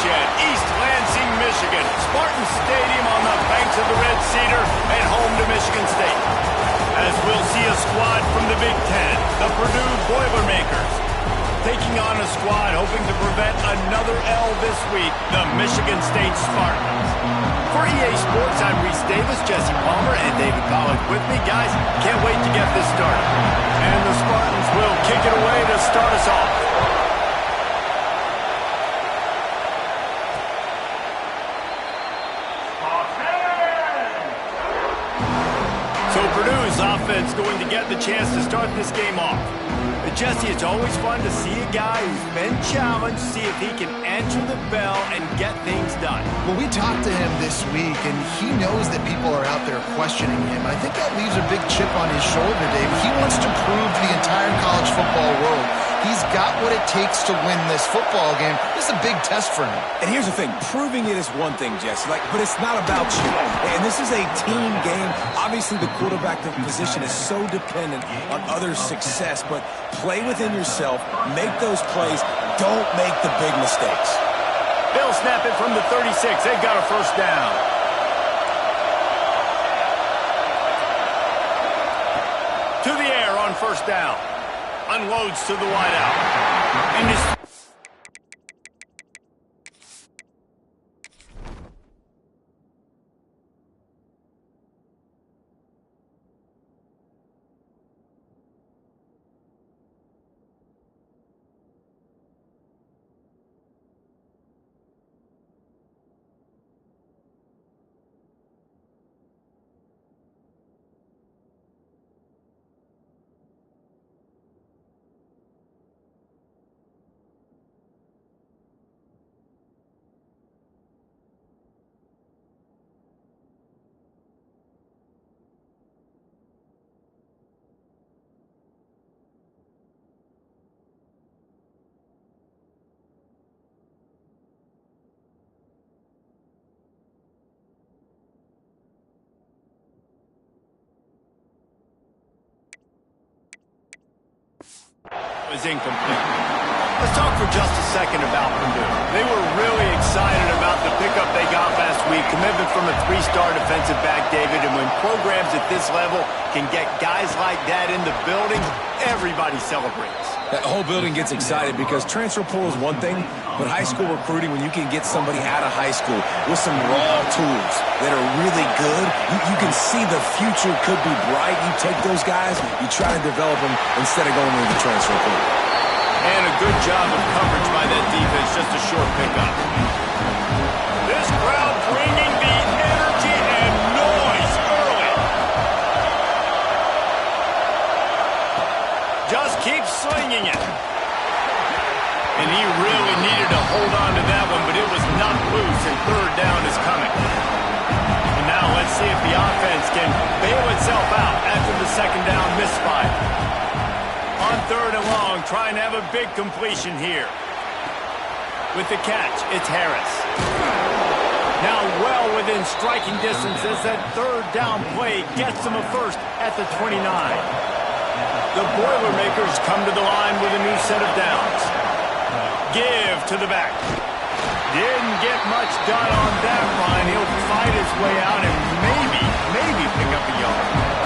location, East Lansing, Michigan. Spartan Stadium on the banks of the Red Cedar and home to Michigan State. As we'll see a squad from the Big Ten, the Purdue Boilermakers, taking on a squad hoping to prevent another L this week, the Michigan State Spartans. For EA Sports, I'm Reese Davis, Jesse Palmer, and David Pollack with me. Guys, can't wait to get this started. And the Spartans will kick it away to start us off. So Purdue's offense going to get the chance to start this game off. Jesse, it's always fun to see a guy who's been challenged, see if he can answer the bell and get things done. Well, we talked to him this week, and he knows that people are out there questioning him. I think that leaves a big chip on his shoulder, Dave. He wants to prove to the entire college football world he's got what it takes to win this football game. This is a big test for him. And here's the thing. Proving it is one thing, Jesse, but it's not about you. And this is a team game. Obviously, the quarterback position is so dependent on others' success, but play within yourself, make those plays, don't make the big mistakes. They'll snap it from the 36. They've got a first down. To the air on first down. Unloads to the wideout. And his is incomplete. Let's talk for just a second about Purdue. They were really excited about the pickup they got last week. Commitment from a three-star defensive back, David. And when programs at this level can get guys like that in the building, everybody celebrates. That whole building gets excited because transfer portal is one thing, but high school recruiting, when you can get somebody out of high school with some raw tools that are really good, you can see the future could be bright. You take those guys, you try to develop them instead of going into the transfer portal. And a good job of coverage by that defense, just a short pickup. This crowd bringing the energy and noise early. Just keep slinging it. And he really needed to hold on to that one, but it was not loose, and third down is coming. And now let's see if the offense can bail itself out after the second down misfire. On third and long, trying to have a big completion here. With the catch, it's Harris. Now well within striking distance as that third down play gets him a first at the 29. The Boilermakers come to the line with a new set of downs. Give to the back. Didn't get much done on that run. He'll fight his way out and maybe pick up a yard.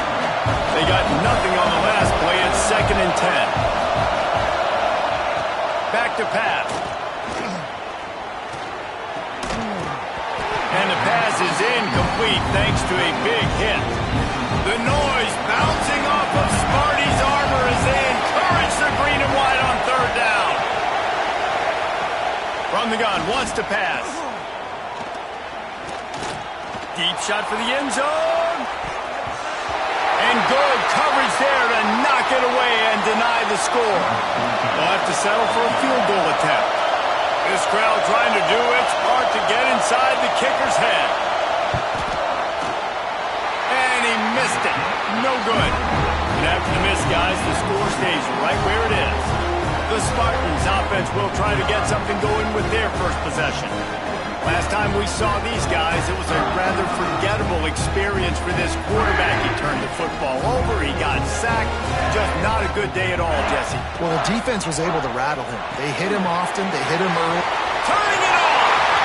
They got nothing on the last play. It's 2nd and 10. Back to pass. And the pass is incomplete thanks to a big hit. The noise bouncing off of Sparty's armor as they encourage the green and white on third down. From the gun, wants to pass. Deep shot for the end zone. And good coverage there to knock it away and deny the score. They'll have to settle for a field goal attempt. This crowd trying to do its part to get inside the kicker's head. And he missed it. No good. And after the miss, guys, the score stays right where it is. The Spartans offense will try to get something going with their first possession. Last time we saw these guys, it was a rather forgettable experience for this quarterback. He turned the football over, he got sacked. Just not a good day at all, Jesse. Well, the defense was able to rattle him. They hit him often, they hit him early. Turning it on!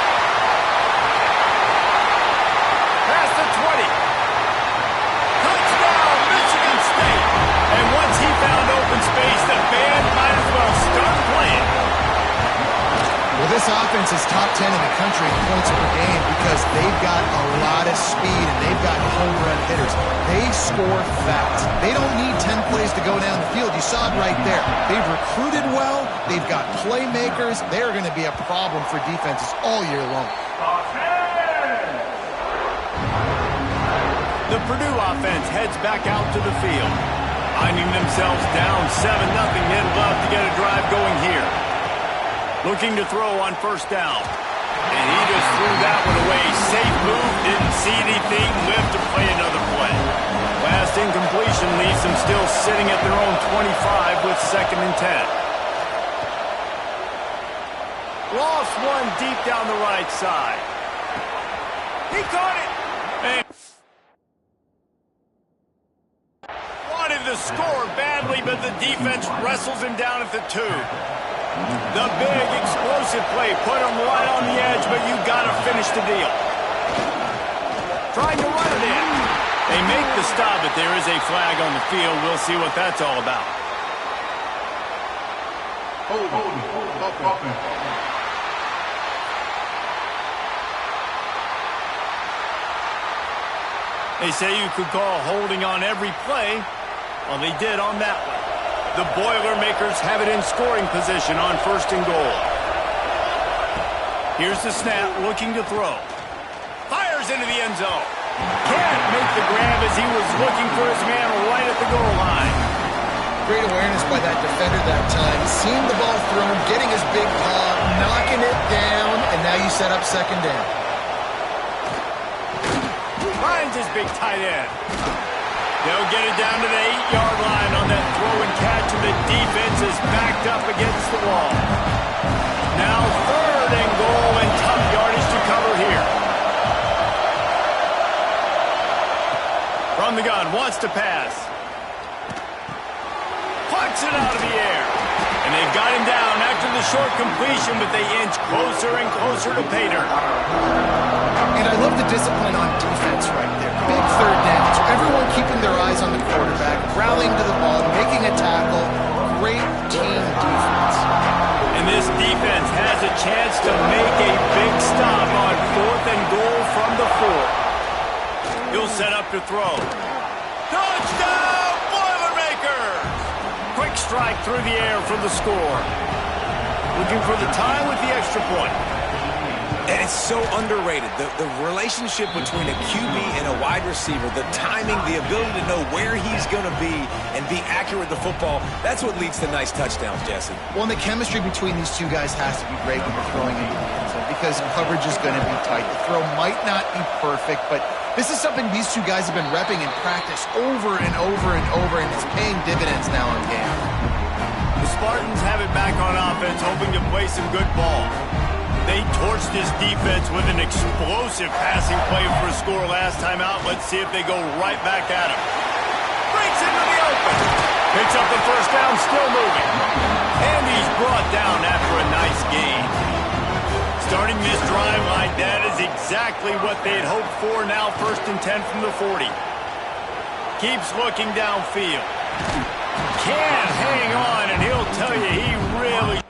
This offense is top 10 in the country in points per game because they've got a lot of speed and they've got home run hitters. They score fast. They don't need 10 plays to go down the field. You saw it right there. They've recruited well. They've got playmakers. They're going to be a problem for defenses all year long. The Purdue offense heads back out to the field. Finding themselves down 7-0, they'd love to get a drive going here. Looking to throw on first down. And he just threw that one away. Safe move, didn't see anything, lived to play another play. Last incompletion leaves them still sitting at their own 25 with 2nd and 10. Lost one deep down the right side. He caught it. And wanted to score badly, but the defense wrestles him down at the 2. The big explosive play put him right on the edge, but you got to finish the deal. Trying to run it in. They make the stop, but there is a flag on the field. We'll see what that's all about. They say you could call holding on every play. Well, they did on that one. The Boilermakers have it in scoring position on 1st and goal. Here's the snap, looking to throw. Fires into the end zone. Can't make the grab as he was looking for his man right at the goal line. Great awareness by that defender that time. Seeing the ball thrown, getting his big paw, knocking it down, and now you set up 2nd down. Finds his big tight end. They'll get it down to the 8-yard line on that throw and catch, and the defense is backed up against the wall. Now 3rd and goal, and tough yardage to cover here. From the gun, wants to pass. Puts it out of the air. And they've got him down after the short completion, but they inch closer and closer to pay dirt. And I love the discipline on defense right there. Big 3rd down. So everyone keeping their eyes on the quarterback, rallying to the ball, making a tackle. Great team defense. And this defense has a chance to make a big stop on 4th and goal from the 4. He'll set up to throw. Touchdown, Boilermakers! Quick strike through the air for the score. Looking for the tie with the extra point. And it's so underrated. The relationship between a QB and a wide receiver, the timing, the ability to know where he's going to be and be accurate with the football, that's what leads to nice touchdowns, Jesse. Well, and the chemistry between these two guys has to be great when they're throwing into the end zone because coverage is going to be tight. The throw might not be perfect, but this is something these two guys have been repping in practice over and over and over, and it's paying dividends now in game. The Spartans have it back on offense, hoping to play some good ball. They torched this defense with an explosive passing play for a score last time out. Let's see if they go right back at him. Breaks into the open. Picks up the first down, still moving. And he's brought down after a nice gain. Starting this drive like that is exactly what they had hoped for. Now 1st and 10 from the 40. Keeps looking downfield. Can't hang on, and he'll tell you he really...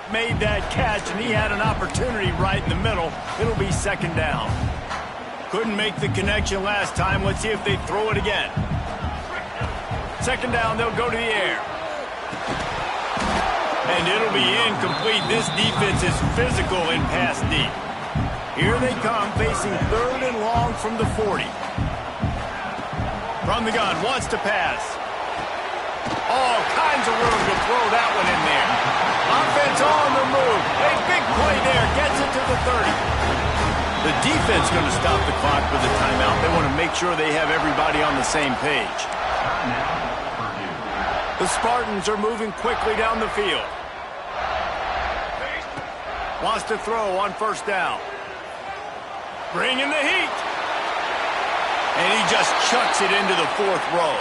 made that catch, and he had an opportunity right in the middle. It'll be 2nd down. Couldn't make the connection last time. Let's see if they throw it again. 2nd down, they'll go to the air. And it'll be incomplete. This defense is physical in pass deep. Here they come, facing 3rd and long from the 40. From the gun, wants to pass. All kinds of room to throw that one in there. Offense on the move. A big play there. Gets it to the 30. The defense going to stop the clock with a timeout. They want to make sure they have everybody on the same page. The Spartans are moving quickly down the field. Wants to throw on 1st down. Bringing the heat. And he just chucks it into the fourth row.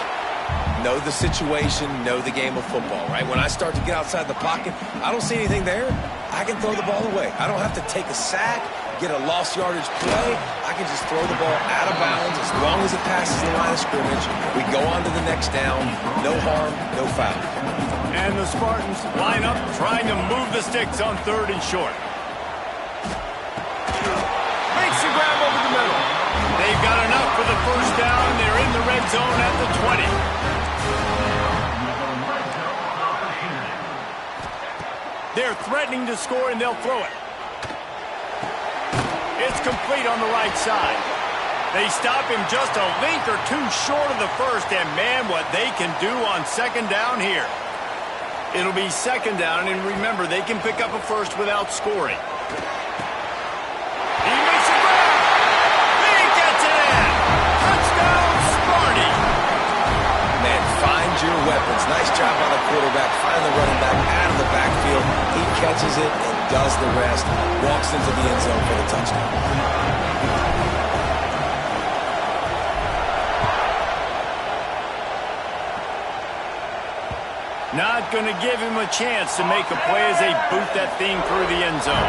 Know the situation, know the game of football, right? When I start to get outside the pocket, I don't see anything there, I can throw the ball away. I don't have to take a sack, get a lost yardage play. I can just throw the ball out of bounds as long as it passes the line of scrimmage. We go on to the next down. No harm, no foul. And the Spartans line up trying to move the sticks on 3rd and short. Makes the grab over the middle. They've got enough for the first down. They're in the red zone at the 20. They're threatening to score, and they'll throw it. It's complete on the right side. They stop him just a link or two short of the first, and man, what they can do on 2nd down here. It'll be 2nd down, and remember, they can pick up a first without scoring. He makes a grab. He gets it in. Touchdown, Sparty. Man, find your weapons. Nice job by the quarterback. Find the running back out of the backfield. He catches it and does the rest. Walks into the end zone for the touchdown. Not going to give him a chance to make a play as they boot that thing through the end zone.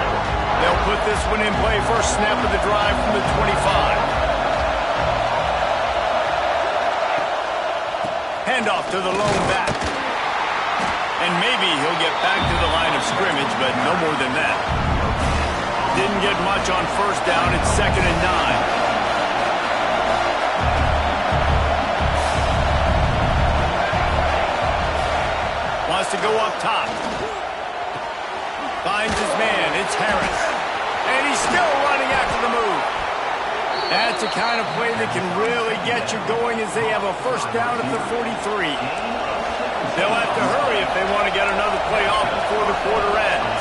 They'll put this one in play. First snap of the drive from the 25. Handoff to the lone back. And maybe he'll get back to the line of scrimmage, but no more than that. Didn't get much on 1st down. It's 2nd and 9. Wants to go up top. Finds his man. It's Harris. And he's still running after the move. That's the kind of play that can really get you going as they have a first down at the 43. They'll have to hurry if they want to get another play off before the quarter ends.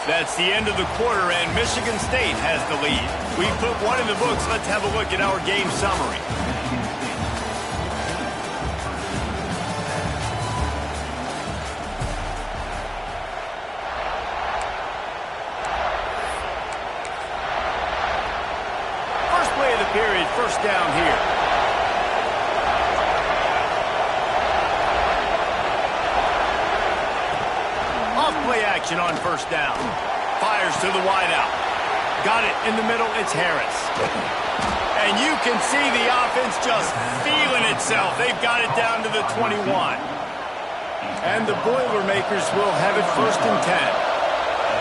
That's the end of the quarter, and Michigan State has the lead. We put one in the books. Let's have a look at our game summary. Period, first down here. Off play action on 1st down. Fires to the wideout. Got it in the middle, it's Harris. And you can see the offense just feeling itself. They've got it down to the 21. And the Boilermakers will have it 1st and 10.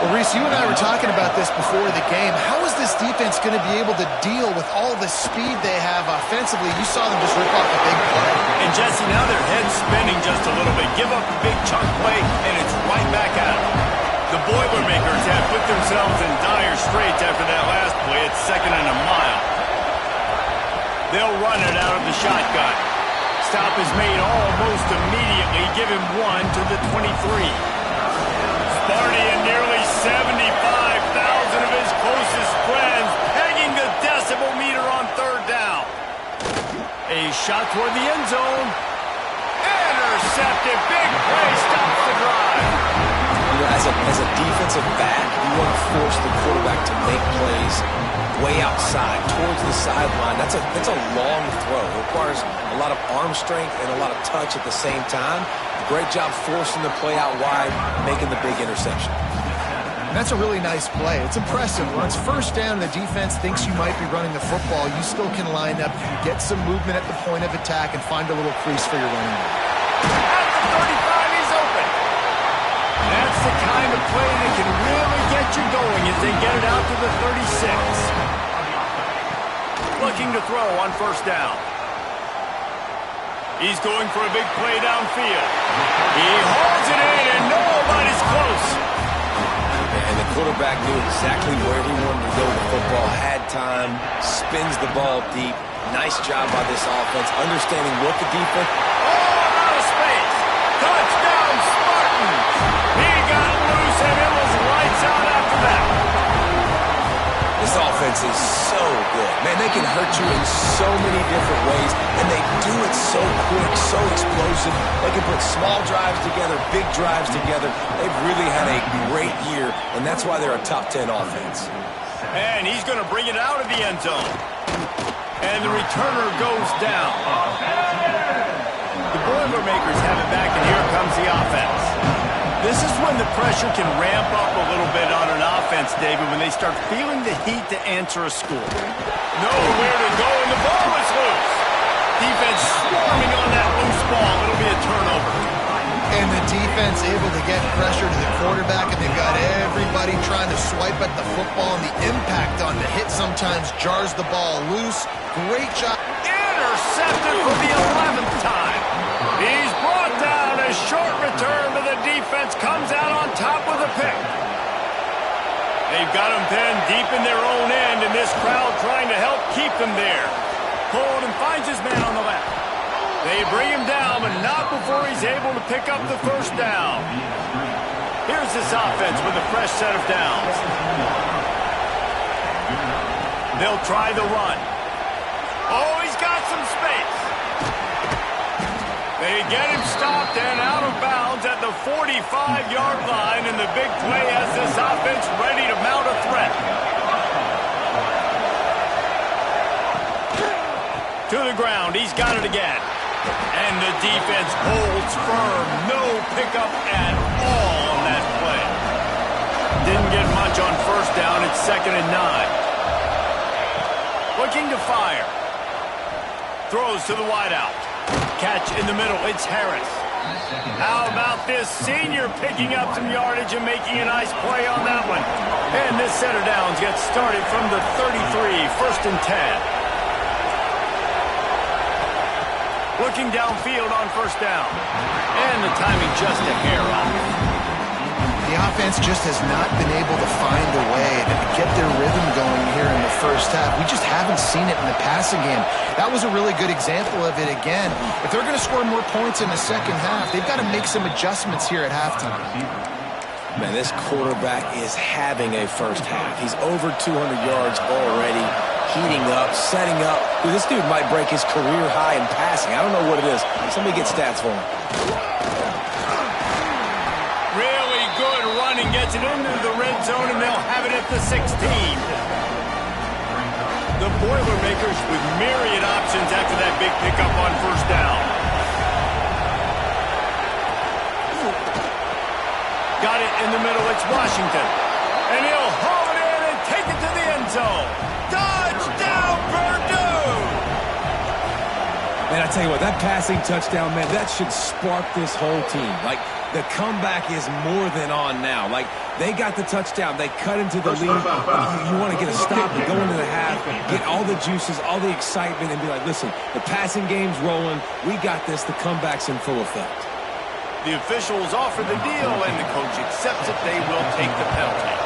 Well, Reese, you and I were talking about this before the game. How is this defense going to be able to deal with all the speed they have offensively? You saw them just rip off a big play. And, Jesse, now their head's spinning just a little bit. Give up a big chunk play, and it's right back at them. The Boilermakers have put themselves in dire straits after that last play. It's 2nd and a mile. They'll run it out of the shotgun. Stop is made almost immediately. Give him 1 to the 23. Sparty and nearly 75,000 of his closest friends pegging the decibel meter on 3rd down. A shot toward the end zone. Intercepted. Big play stops the drive. You know, as a defensive back, you want to force the quarterback to make plays way outside, towards the sideline. That's a long throw. It requires a lot of arm strength and a lot of touch at the same time. Great job forcing the play out wide, making the big interception. And that's a really nice play. It's impressive. When it's 1st down and the defense thinks you might be running the football, you still can line up, get some movement at the point of attack, and find a little crease for your running back. At the 35, he's open. That's the kind of play that can really get you going as they get it out to the 36. Looking to throw on 1st down. He's going for a big play downfield. He hauls it in, and nobody's close. And the quarterback knew exactly where he wanted to go with the football, had time, spins the ball deep. Nice job by this offense, understanding what the defense... Oh, out of space. Touchdown, Spartans. He got loose, and it was lights out after that. This offense is so good. Man, they they can hurt you in so many different ways, and they do it so quick, so explosive. They can put small drives together, big drives together. They've really had a great year, and that's why they're a top 10 offense. And he's going to bring it out of the end zone. And the returner goes down. The Boilermakers have it back, and here comes the offense. This is when the pressure can ramp up a little bit on an offense, David, when they start feeling the heat to answer a score. Nowhere to go, and the ball is loose. Defense swarming on that loose ball. It'll be a turnover. And the defense able to get pressure to the quarterback, and they've got everybody trying to swipe at the football, and the impact on the hit sometimes jars the ball loose. Great job. Intercepted for the 11th time. He's brought down. A short return, but the defense comes out on top with a pick. They've got him pinned deep in their own end, and this crowd trying to help keep them there. Pulled and finds his man on the left. They bring him down, but not before he's able to pick up the first down. Here's this offense with a fresh set of downs. They'll try the run. Oh, he's got some space. They get him stopped and out of bounds at the 45-yard line, and the big play has this offense ready to mount a threat. To the ground, he's got it again. And the defense holds firm. No pickup at all on that play. Didn't get much on first down. It's 2nd and 9. Looking to fire. Throws to the wideout. Catch in the middle. It's Harris. How about this senior picking up some yardage and making a nice play on that one? And this set of downs gets started from the 33, 1st and 10. Looking downfield on first down. And the timing just a hair off. The offense just has not been able to find a way to get their rhythm going here in the first half. We just haven't seen it in the passing game. That was a really good example of it again. If they're going to score more points in the second half, they've got to make some adjustments here at halftime. Man, this quarterback is having a first half. He's over 200 yards already, heating up, setting up. Dude, this dude might break his career high in passing. I don't know what it is. Somebody get stats for him. Really good running, gets it into the red zone, and they'll have it at the 16. The Boilermakers with myriad options after that big pickup on first down. Got it in the middle, it's Washington. And he'll haul it in and take it to the end zone. Touchdown, Purdue! Man, I tell you what, that passing touchdown, man, that should spark this whole team. Like, the comeback is more than on now. Like, they got the touchdown, they cut into the lead. You want to get a stop and go into the half, get all the juices, all the excitement, and be like, listen, the passing game's rolling. We got this. The comeback's in full effect. The officials offer the deal, and the coach accepts it. They will take the penalty.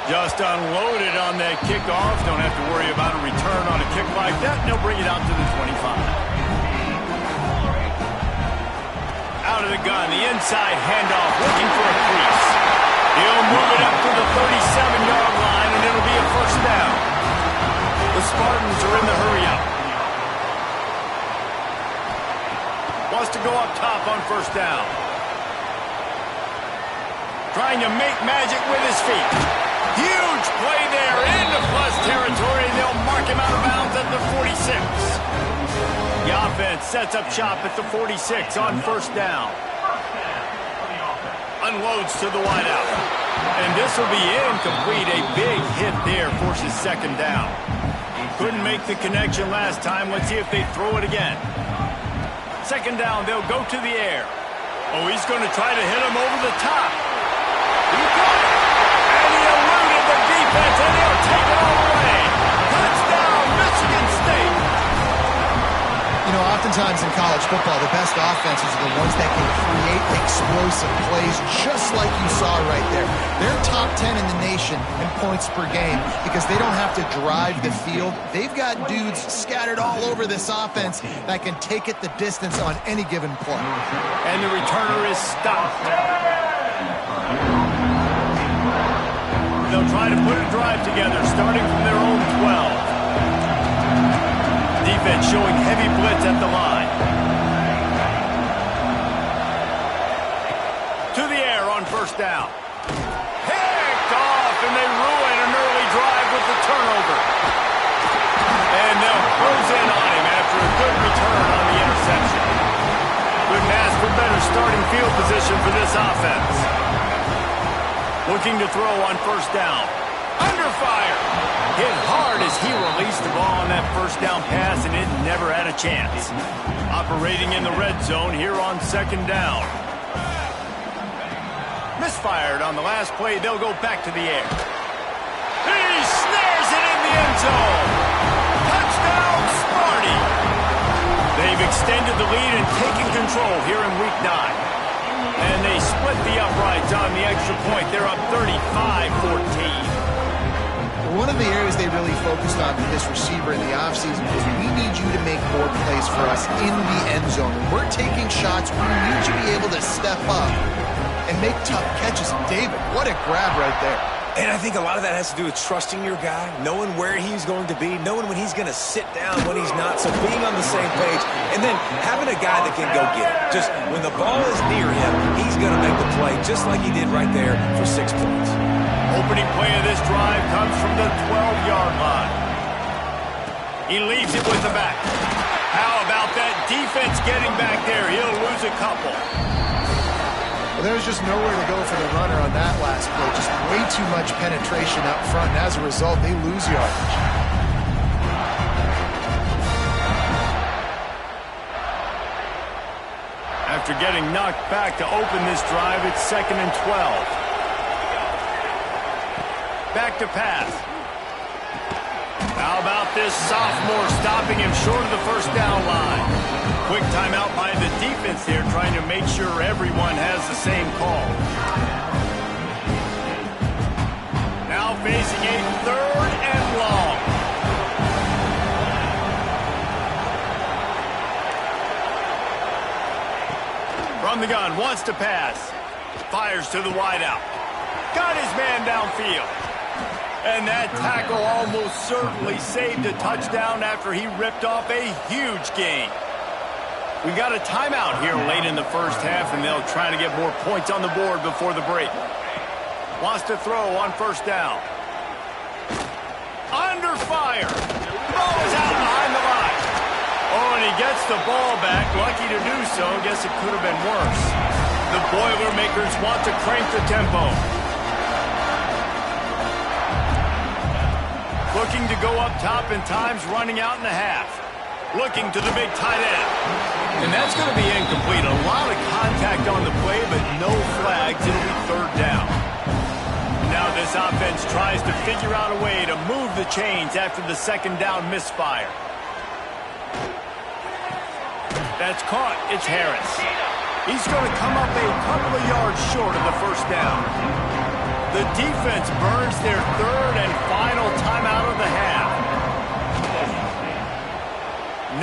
Just unloaded on that kickoff. Don't have to worry about a return on a kick like that. They'll bring it out to the 25. Out of the gun, the inside handoff, looking for a crease. He'll move it up to the 37-yard line, and it'll be a first down. The Spartans are in the hurry-up. Wants to go up top on first down. Trying to make magic with his feet. Huge play there into plus territory. They'll mark him out of bounds at the 46. The offense sets up shop at the 46 on first down. Unloads to the wideout. And this will be incomplete. A big hit there forces second down. Couldn't make the connection last time. Let's see if they throw it again. Second down, they'll go to the air. Oh, he's going to try to hit him over the top. He got it. And he eluded the defense, and he'll take it all away. Touchdown, Michigan State. You know, oftentimes in college football, the best offenses are the ones that can create explosive plays, just like you saw right there. They're top 10 in the nation in points per game because they don't have to drive the field. They've got dudes scattered all over this offense that can take it the distance on any given play. And the returner is stopped. They'll they'll try to put a drive together, starting from their own 12. Defense showing heavy blitz at the line. To the air on first down. Picked off, and they ruin an early drive with the turnover. And they'll close in on him after a good return on the interception. Couldn't ask for better starting field position for this offense. Looking to throw on first down. Under fire. Hit hard as he released the ball on that first down pass, and it never had a chance. Operating in the red zone here on second down. Misfired on the last play. They'll go back to the air. He snares it in the end zone. Touchdown, Sparty. They've extended the lead and taken control here in Week 9. And they split the uprights on the extra point. They're up 35-14. One of the areas they really focused on with this receiver in the offseason was we need you to make more plays for us in the end zone. When we're taking shots, we need you to be able to step up and make tough catches. And David, what a grab right there. And I think a lot of that has to do with trusting your guy, knowing where he's going to be, knowing when he's going to sit down, when he's not, so being on the same page, and then having a guy that can go get it. Just when the ball is near him, he's going to make the play just like he did right there for 6 points. Opening play of this drive comes from the 12-yard line. He leaves it with the back. How about that defense getting back there? He'll lose a couple. Well, there's just nowhere to go for the runner on that last play. Just way too much penetration up front, and as a result, they lose yardage. After getting knocked back to open this drive, it's 2nd and 12. Back to pass. How about this sophomore stopping him short of the first down line? Quick timeout by the defense there, trying to make sure everyone has the same call. Now facing a 3rd and long. From the gun, wants to pass. Fires to the wideout. Got his man downfield. And that tackle almost certainly saved a touchdown after he ripped off a huge gain. We got a timeout here late in the first half, and they'll try to get more points on the board before the break. Wants to throw on first down. Under fire. Ball is out behind the line. Oh, and he gets the ball back. Lucky to do so. Guess it could have been worse. The Boilermakers want to crank the tempo. Looking to go up top, and time's running out in the half. Looking to the big tight end. And that's going to be incomplete. A lot of contact on the play, but no flags. It'll be 3rd down. Now this offense tries to figure out a way to move the chains after the 2nd down misfire. That's caught. It's Harris. He's going to come up a couple of yards short of the first down. The defense burns their 3rd and final timeout of the half.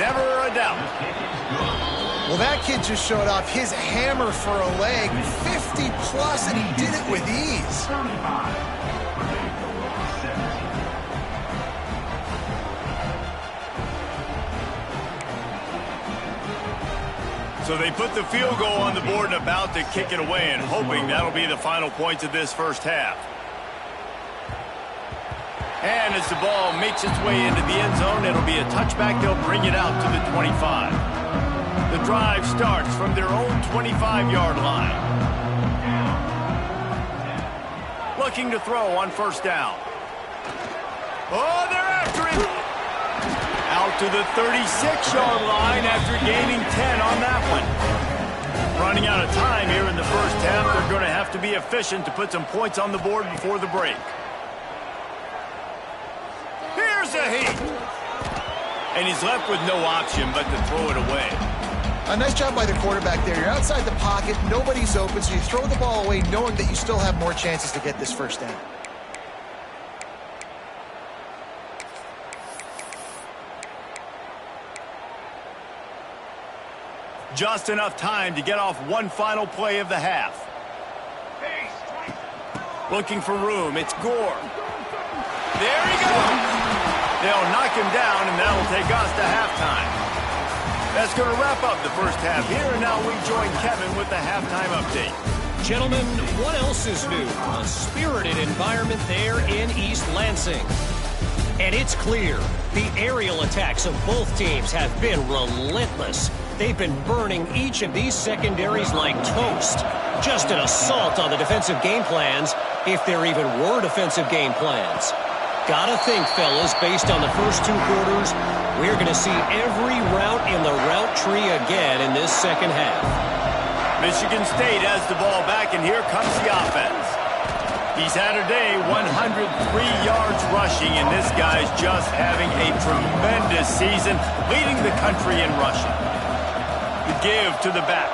Never a doubt. Well, that kid just showed off his hammer for a leg, 50-plus, and he did it with ease. So they put the field goal on the board and about to kick it away, and hoping that'll be the final points of this first half. And as the ball makes its way into the end zone, it'll be a touchback. They'll bring it out to the 25. The drive starts from their own 25-yard line. Looking to throw on first down. Oh, they're after him. Out to the 36-yard line after gaining 10 on that one. Running out of time here in the first half. They're going to have to be efficient to put some points on the board before the break. Here's a heat. And he's left with no option but to throw it away. A nice job by the quarterback there. You're outside the pocket, nobody's open, so you throw the ball away knowing that you still have more chances to get this first down. Just enough time to get off one final play of the half. Looking for room. It's Gore. There he goes. They'll knock him down, and that'll take us to halftime. That's going to wrap up the first half here, and now we join Kevin with the halftime update. Gentlemen, what else is new? A spirited environment there in East Lansing. And it's clear, the aerial attacks of both teams have been relentless. They've been burning each of these secondaries like toast. Just an assault on the defensive game plans, if there even were defensive game plans. Gotta think, fellas, based on the first 2 quarters, we're going to see every route in the route tree again in this second half. Michigan State has the ball back, and here comes the offense. He's had a day, 103 yards rushing, and this guy's just having a tremendous season, leading the country in rushing. The give to the back.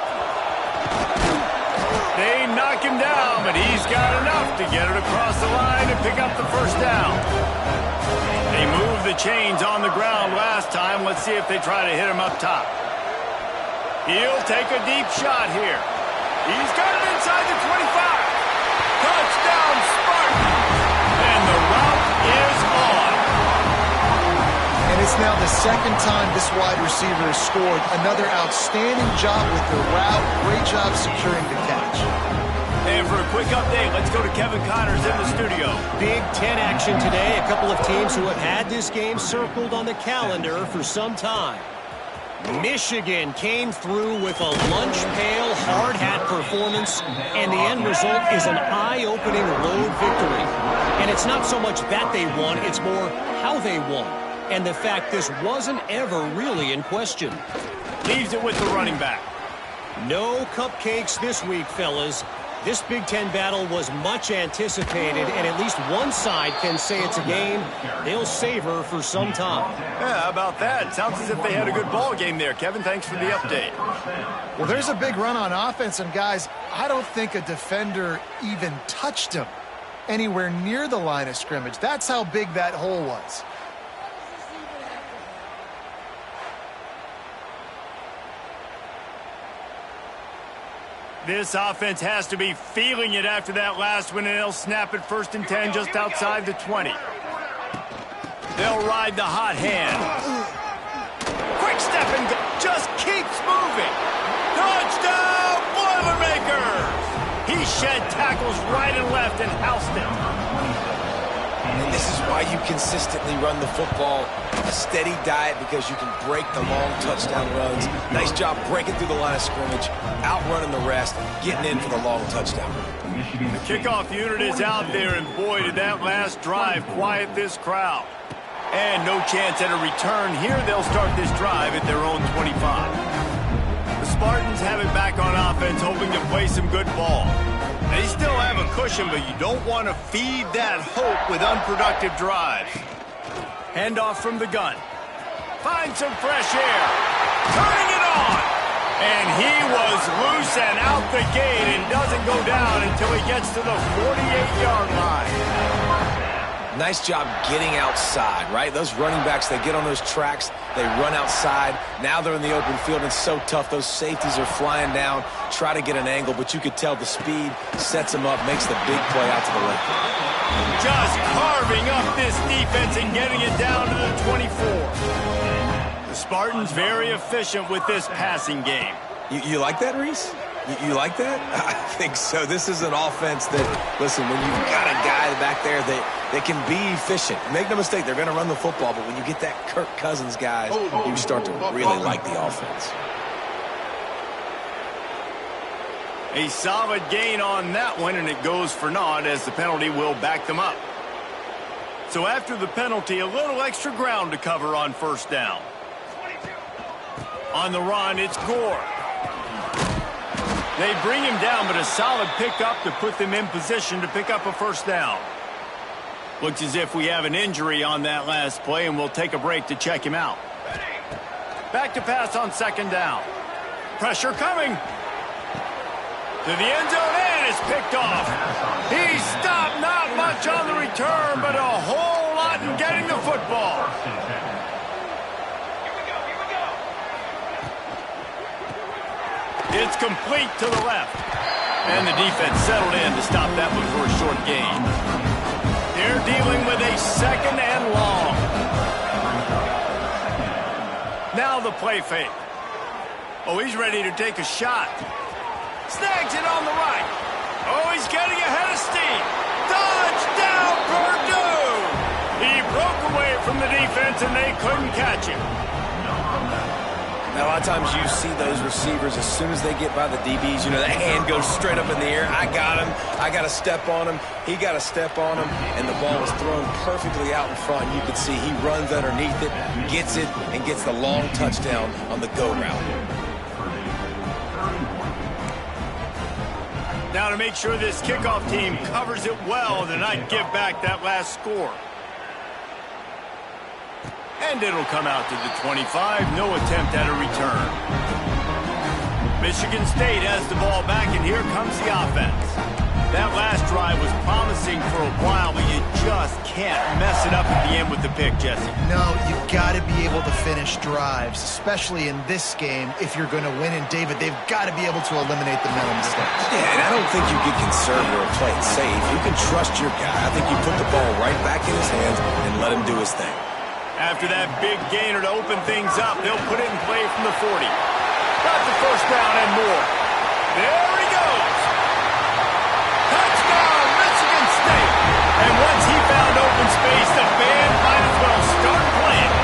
They knock him down, but he's got enough to get it across the line and pick up the first down. They moved the chains on the ground last time. Let's see if they try to hit him up top. He'll take a deep shot here. He's got it inside the 25. Touchdown, Spartans! And the route is on. And it's now the second time this wide receiver has scored. Another outstanding job with the route. Great job securing the catch. And for a quick update, let's go to Kevin Connors in the studio. Big Ten action today. A couple of teams who have had this game circled on the calendar for some time. Michigan came through with a lunch pail, hard hat performance, and the end result is an eye-opening road victory. And it's not so much that they won, it's more how they won. And the fact this wasn't ever really in question. Leaves it with the running back. No cupcakes this week, fellas. This Big Ten battle was much anticipated, and at least one side can say it's a game they'll savor for some time. Yeah, how about that? Sounds as if they had a good ball game there. Kevin, thanks for the update. Well, there's a big run on offense, and guys, I don't think a defender even touched him anywhere near the line of scrimmage. That's how big that hole was. This offense has to be feeling it after that last one, and they'll snap it 1st and 10 just outside the 20. They'll ride the hot hand. Quick step and just keeps moving. Touchdown, Boilermakers! He shed tackles right and left and housed it. And this is why you consistently run the football. A steady diet because you can break the long touchdown runs. Nice job breaking through the line of scrimmage, outrunning the rest, getting in for the long touchdown. The kickoff unit is out there, and boy, did that last drive quiet this crowd. And no chance at a return here. They'll start this drive at their own 25. The Spartans have it back on offense, hoping to play some good ball. They still have a cushion, but you don't want to feed that hope with unproductive drives. Handoff from the gun. Find some fresh air. Turning it on. And he was loose and out the gate and doesn't go down until he gets to the 48-yard line. Nice job getting outside, right? Those running backs, they get on those tracks, they run outside. Now they're in the open field. It's so tough. Those safeties are flying down, try to get an angle, but you could tell the speed sets them up, makes the big play out to the left. Just carving up this defense and getting it down to the 24. The Spartans very efficient with this passing game. You like that, Reese? You like that? I think so. This is an offense that, listen, when you've got a guy back there that can be efficient. Make no mistake, they're going to run the football, but when you get that Kirk Cousins guys, you start to really like the offense. A solid gain on that one, and it goes for naught as the penalty will back them up. So after the penalty, a little extra ground to cover on 1st down. On the run, it's Gore. They bring him down, but a solid pickup to put them in position to pick up a 1st down. Looks as if we have an injury on that last play, and we'll take a break to check him out. Back to pass on 2nd down. Pressure coming. To the end zone, and it's picked off. He stopped, not much on the return, but a whole lot in getting the football. It's complete to the left. And the defense settled in to stop that one for a short gain. They're dealing with a second and long. Now the play fake. Oh, he's ready to take a shot. Snags it on the right. Oh, he's getting ahead of steam. Touchdown, Purdue! He broke away from the defense, and they couldn't catch him. Now, a lot of times you see those receivers, as soon as they get by the DBs, you know, that hand goes straight up in the air. I got him. I got to step on him. He got to step on him. And the ball was thrown perfectly out in front. You can see he runs underneath it, gets it, and gets the long touchdown on the go route. Now to make sure this kickoff team covers it well to not give back that last score. And it'll come out to the 25. No attempt at a return. Michigan State has the ball back, and here comes the offense. That last drive was promising for a while, but you just can't mess it up at the end with the pick, Jesse. No, you've got to be able to finish drives, especially in this game if you're going to win. And, David, they've got to be able to eliminate the mental mistakes. Yeah, and I don't think you get conservative or play it safe. You can trust your guy. I think you put the ball right back in his hands and let him do his thing. After that big gainer to open things up, they'll put it in play from the 40. Got the first down and more. There he goes. Touchdown, Michigan State. And once he found open space, the band might as well start playing.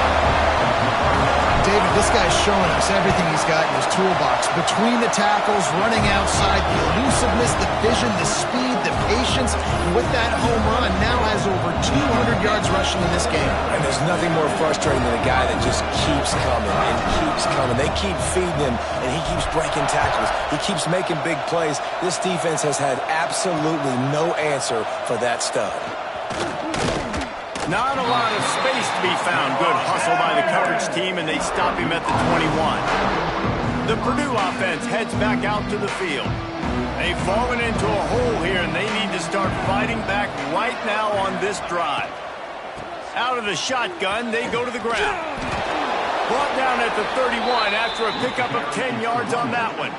David, this guy's showing us everything he's got in his toolbox. Between the tackles, running outside, the elusiveness, the vision, the speed, the patience. And with that home run, now has over 200 yards rushing in this game. And there's nothing more frustrating than a guy that just keeps coming and keeps coming. They keep feeding him, and he keeps breaking tackles. He keeps making big plays. This defense has had absolutely no answer for that stud. Not a lot of space to be found. Good hustle by the coverage team, and they stop him at the 21. The Purdue offense heads back out to the field. They've fallen into a hole here, and they need to start fighting back right now on this drive. Out of the shotgun, they go to the ground. Brought down at the 31 after a pickup of 10 yards on that one.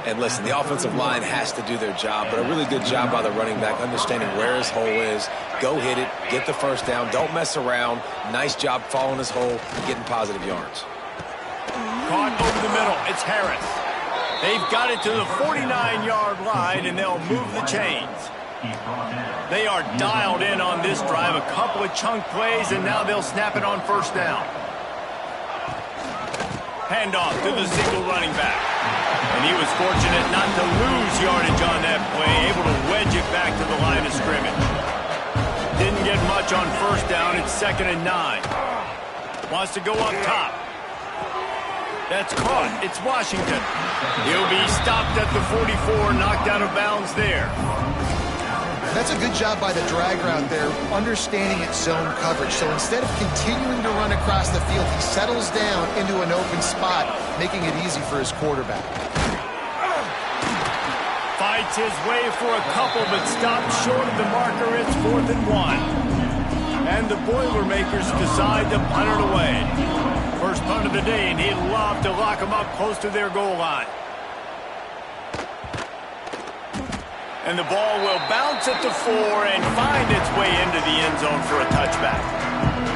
And listen, the offensive line has to do their job, but a really good job by the running back, understanding where his hole is. Go hit it, get the first down, don't mess around. Nice job following his hole and getting positive yards. Caught over the middle, it's Harris. They've got it to the 49-yard line, and they'll move the chains. They are dialed in on this drive, a couple of chunk plays, and now they'll snap it on first down. Handoff to the single running back. And he was fortunate not to lose yardage on that play, able to wedge it back to the line of scrimmage. Didn't get much on first down. It's 2nd and 9. Wants to go up top. That's caught. It's Washington. He'll be stopped at the 44, knocked out of bounds there. That's a good job by the drag route there, understanding its zone coverage. So instead of continuing to run across the field, he settles down into an open spot, making it easy for his quarterback. Fights his way for a couple, but stopped short of the marker. It's 4th and 1. And the Boilermakers decide to punt it away. First punt of the day, and he'd love to lock them up close to their goal line. And the ball will bounce at the 4 and find its way into the end zone for a touchback.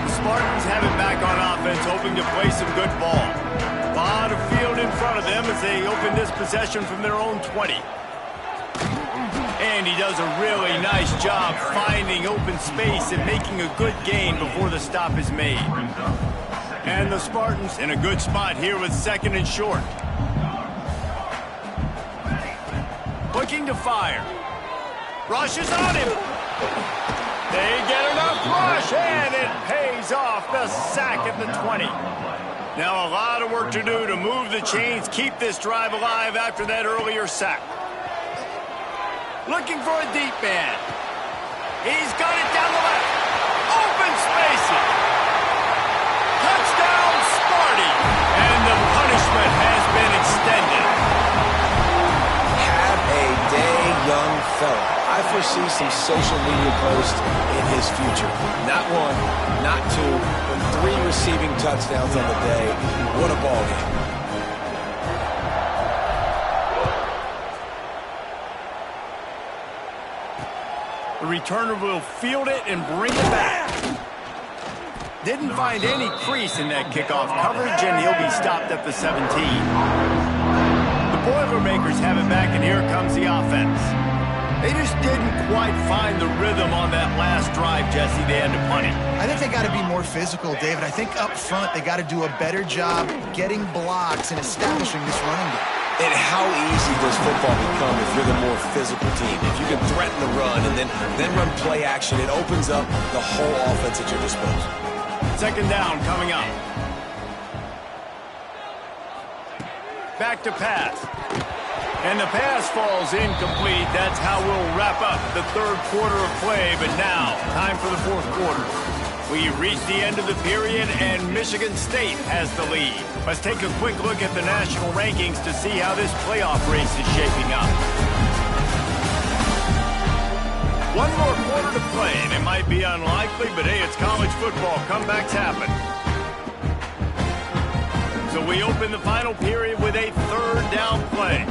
The Spartans have it back on offense, hoping to play some good ball. A lot of field in front of them as they open this possession from their own 20. And he does a really nice job finding open space and making a good gain before the stop is made. And the Spartans in a good spot here with 2nd and short. Looking to fire. Rush is on him. They get enough rush, and it pays off. The sack at the 20. Now a lot of work to do to move the chains, keep this drive alive after that earlier sack. Looking for a deep man. He's got it down the left. Open spaces. Touchdown, Sparty. And the punishment has been extended. Have a day, young fella. I foresee some social media posts in his future. Not one, not two, but 3 receiving touchdowns on the day. What a ball game. The returner will field it and bring it back. Didn't find any crease in that kickoff coverage, and he'll be stopped at the 17. The Boilermakers have it back, and here comes the offense. They just didn't quite find the rhythm on that last drive, Jesse. They had to punt it. I think they got to be more physical, David. I think up front they got to do a better job getting blocks and establishing this running game. And how easy does football become if you're the more physical team? If you can threaten the run and then run play action, it opens up the whole offense at your disposal. Second down coming up. Back to pass. And the pass falls incomplete. That's how we'll wrap up the third quarter of play. But now, time for the fourth quarter. We reach the end of the period, and Michigan State has the lead. Let's take a quick look at the national rankings to see how this playoff race is shaping up. One more quarter to play, and it might be unlikely, but hey, it's college football. Comebacks happen. So we open the final period with a third down play.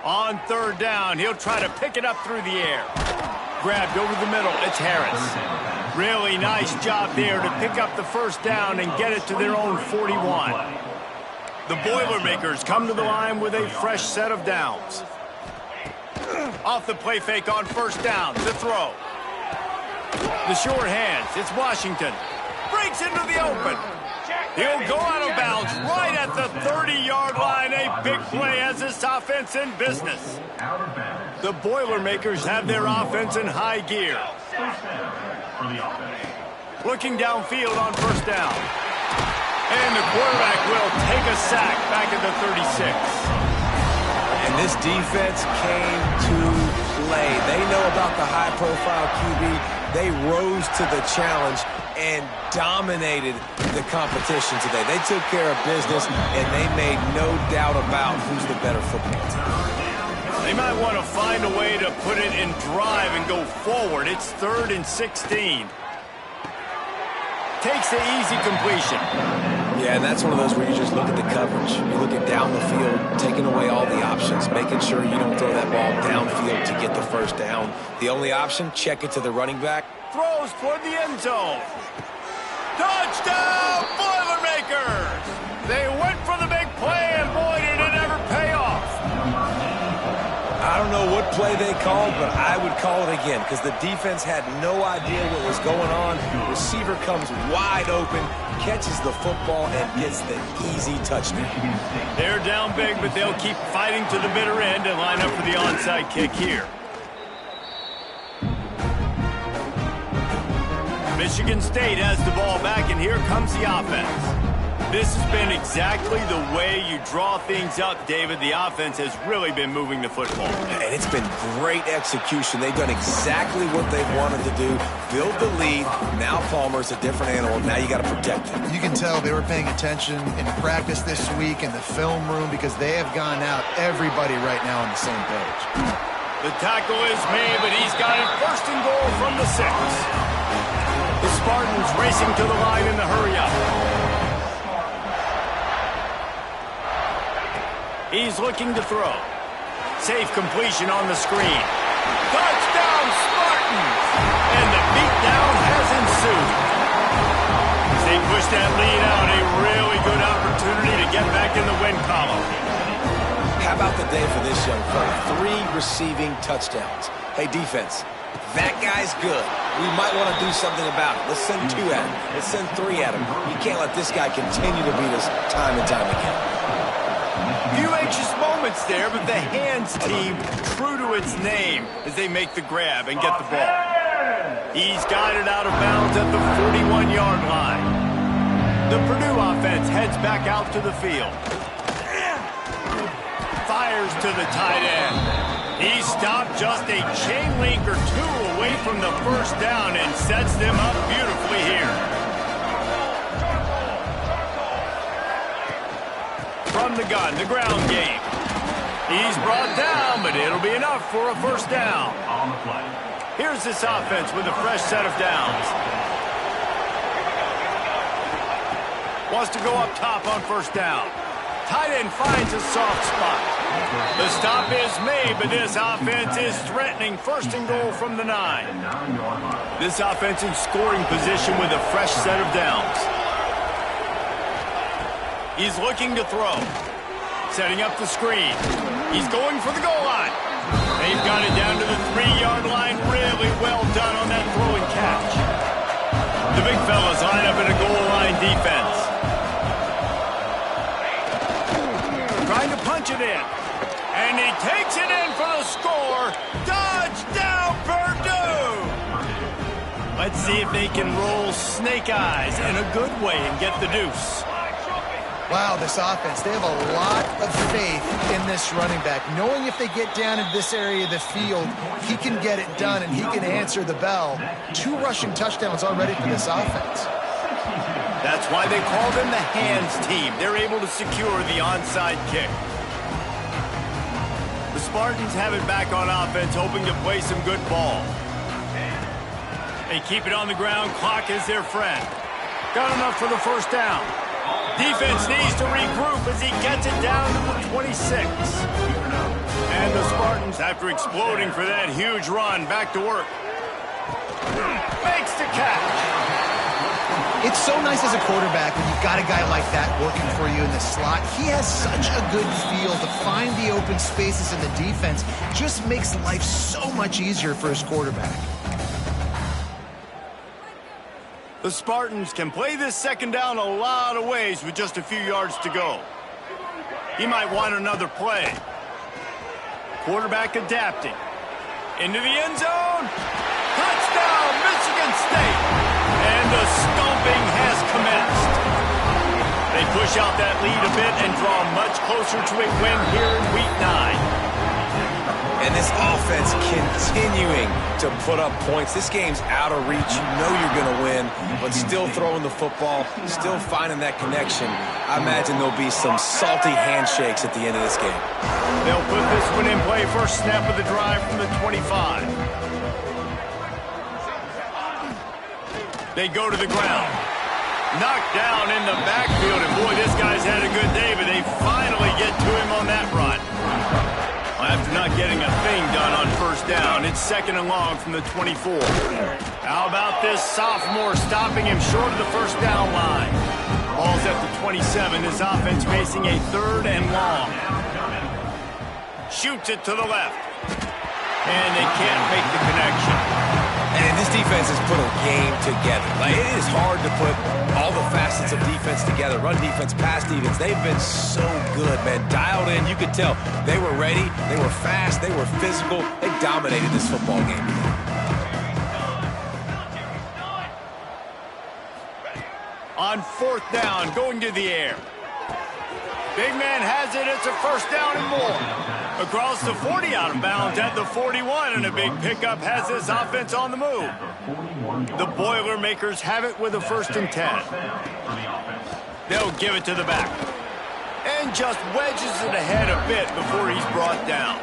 On third down, he'll try to pick it up through the air. Grabbed over the middle, it's Harris. Really nice job there to pick up the first down and get it to their own 41. The Boilermakers come to the line with a fresh set of downs. Off the play fake on first down, the throw. The short hands, it's Washington. Breaks into the open. He'll go out of bounds right at the 30-yard line. A big play as this offense in business. The Boilermakers have their offense in high gear. Looking downfield on first down. And the quarterback will take a sack back at the 36. And this defense came to play. They know about the high-profile QB. They rose to the challenge and dominated the competition today. They took care of business, and they made no doubt about who's the better football team. They might want to find a way to put it in drive and go forward. It's 3rd and 16. Takes the easy completion. Yeah, and that's one of those where you just look at the coverage. You look at down the field, taking away all the options, making sure you don't throw that ball downfield to get the first down. The only option, check it to the running back. Throws toward the end zone. Touchdown, Boilermakers! They went for the big play, and boy, did it ever pay off. I don't know what play they called, but I would call it again because the defense had no idea what was going on. The receiver comes wide open, catches the football, and gets the easy touchdown. They're down big, but they'll keep fighting to the bitter end and line up for the onside kick here. Michigan State has the ball back, and here comes the offense. This has been exactly the way you draw things up, David. The offense has really been moving the football. And it's been great execution. They've done exactly what they've wanted to do. Build the lead. Now Palmer's a different animal. Now you got to protect him. You can tell they were paying attention in practice this week in the film room because they have gone out everybody right now on the same page. The tackle is made, but he's got it first and goal from the 6. The Spartans racing to the line in the hurry-up. He's looking to throw. Safe completion on the screen. Touchdown, Spartans! And the beatdown has ensued. As they push that lead out, a really good opportunity to get back in the win column. How about the day for this young fella? 3 receiving touchdowns. Hey, defense, that guy's good. We might want to do something about it. Let's send 2 at him. Let's send 3 at him. You can't let this guy continue to beat us time and time again. Few anxious moments there, but the hands team true to its name as they make the grab and get the ball. He's got it out of bounds at the 41-yard line. The Purdue offense heads back out to the field. Fires to the tight end. He stopped just a chain link or 2 away from the first down and sets them up beautifully here. From the gun, the ground game. He's brought down, but it'll be enough for a first down. Here's this offense with a fresh set of downs. Wants to go up top on first down. Tight end finds a soft spot. The stop is made, but this offense is threatening. First and goal from the 9. This offense in scoring position with a fresh set of downs. He's looking to throw. Setting up the screen. He's going for the goal line. They've got it down to the 3-yard line. Really well done on that throw and catch. The big fellas line up in a goal line defense. Trying to punch it in. And he takes it in for the score. Touchdown, Purdue! Let's see if they can roll snake eyes in a good way and get the deuce. Wow, this offense, they have a lot of faith in this running back. Knowing if they get down in this area of the field, he can get it done and he can answer the bell. 2 rushing touchdowns already for this offense. That's why they call them the hands team. They're able to secure the onside kick. The Spartans have it back on offense, hoping to play some good ball. They keep it on the ground. Clock is their friend. Got enough for the first down. Defense needs to regroup as he gets it down to the 26. And the Spartans, after exploding for that huge run, back to work. Makes the catch. It's so nice as a quarterback when you've got a guy like that working for you in the slot. He has such a good feel to find the open spaces in the defense. Just makes life so much easier for his quarterback. The Spartans can play this second down a lot of ways with just a few yards to go. He might want another play. Quarterback adapting. Into the end zone. Touchdown, Michigan State. And the stomping has commenced. They push out that lead a bit and draw much closer to a win here in Week 9. And this offense continuing to put up points. This game's out of reach. You know you're going to win, but still throwing the football, still finding that connection. I imagine there'll be some salty handshakes at the end of this game. They'll put this one in play. First snap of the drive from the 25. They go to the ground. Knocked down in the backfield, and boy, this guy's had a good day, but they finally get to him on that run. After not getting a thing done on first down, it's second and long from the 24. How about this sophomore stopping him short of the first down line? Ball's at the 27. This offense facing a third and long. Shoots it to the left. And they can't make the connection. And this defense has put a game together. Like, it is hard to put all the facets of defense together. Run defense, pass defense. They've been so good, man. Dialed in. You could tell they were ready. They were fast. They were physical. They dominated this football game. On fourth down, going to the air. Big man has it. It's a first down and more. Across the 40, out of bounds at the 41, and a big pickup has this offense on the move. The Boilermakers have it with a first and 10. They'll give it to the back. And just wedges it ahead a bit before he's brought down.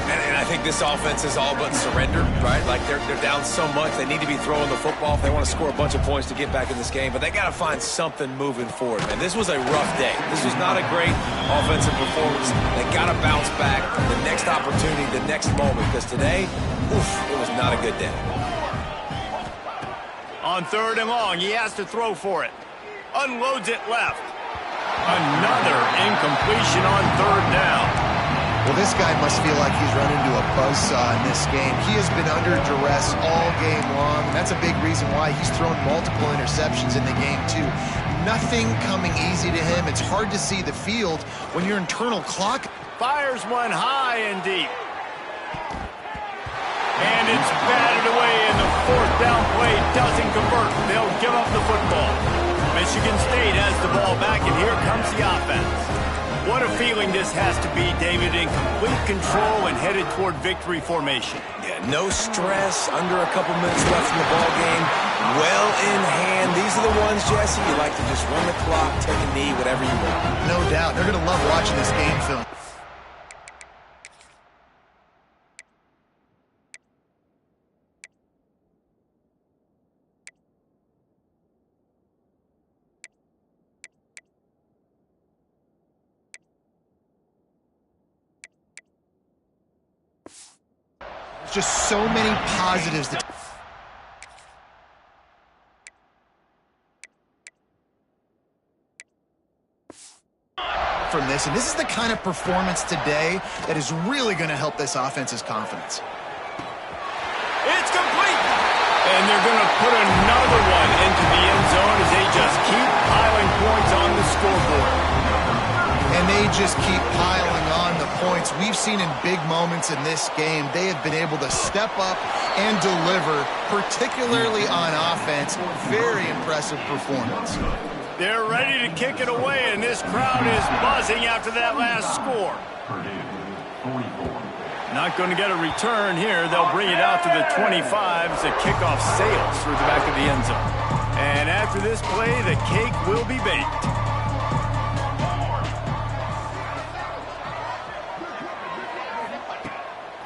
And I think this offense is all but surrendered, right? Like, they're down so much. They need to be throwing the football if they want to score a bunch of points to get back in this game. But they got to find something moving forward, man. This was a rough day. This was not a great offensive performance. They got to bounce back the next opportunity, the next moment. Because today, it was not a good day. On third and long, he has to throw for it. Unloads it left. Another incompletion on third down. Well, this guy must feel like he's run into a buzzsaw in this game. He has been under duress all game long. That's a big reason why he's thrown multiple interceptions in the game, too. Nothing coming easy to him. It's hard to see the field when your internal clock Fires one high and deep. And it's batted away, and the fourth down play doesn't convert. They'll give up the football. Michigan State has the ball back, and here comes the offense. What a feeling this has to be, David, in complete control and headed toward victory formation. Yeah, no stress, under a couple minutes left in the ball game. Well in hand. These are the ones, Jesse, you like to just run the clock, take a knee, whatever you want. No doubt. They're going to love watching this game film. just so many positives to from this, and this is the kind of performance today that is really going to help this offense's confidence. It's complete! And they're going to put another one into the end zone as they just keep piling points on the scoreboard. And they just keep piling on the points. We've seen in big moments in this game, they have been able to step up and deliver, particularly on offense. Very impressive performance. They're ready to kick it away, and this crowd is buzzing after that last score. Not going to get a return here. They'll bring it out to the 25 as the kickoff sails through the back of the end zone. And after this play, the cake will be baked.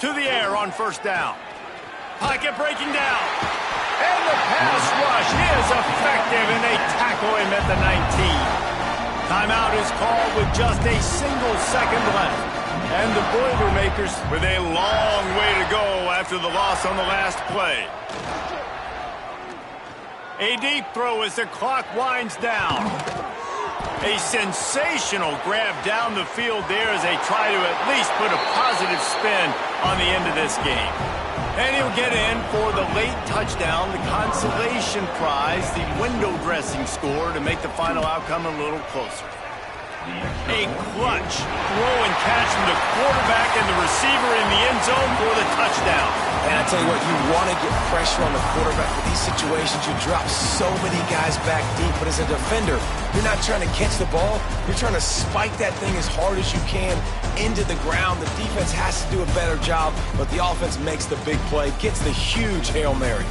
To the air on first down. Pocket breaking down. And the pass rush is effective, and they tackle him at the 19. Timeout is called with just a single second left. And the Boilermakers with a long way to go after the loss on the last play. A deep throw as the clock winds down. A sensational grab down the field there as they try to at least put a positive spin on the end of this game. And he'll get in for the late touchdown, the consolation prize, the window dressing score to make the final outcome a little closer. A clutch throw and catch from the quarterback and the receiver in the end zone for the touchdown. And I tell you what, you want to get pressure on the quarterback. For these situations, you drop so many guys back deep. But as a defender, you're not trying to catch the ball. You're trying to spike that thing as hard as you can into the ground. The defense has to do a better job, but the offense makes the big play, gets the huge Hail Mary.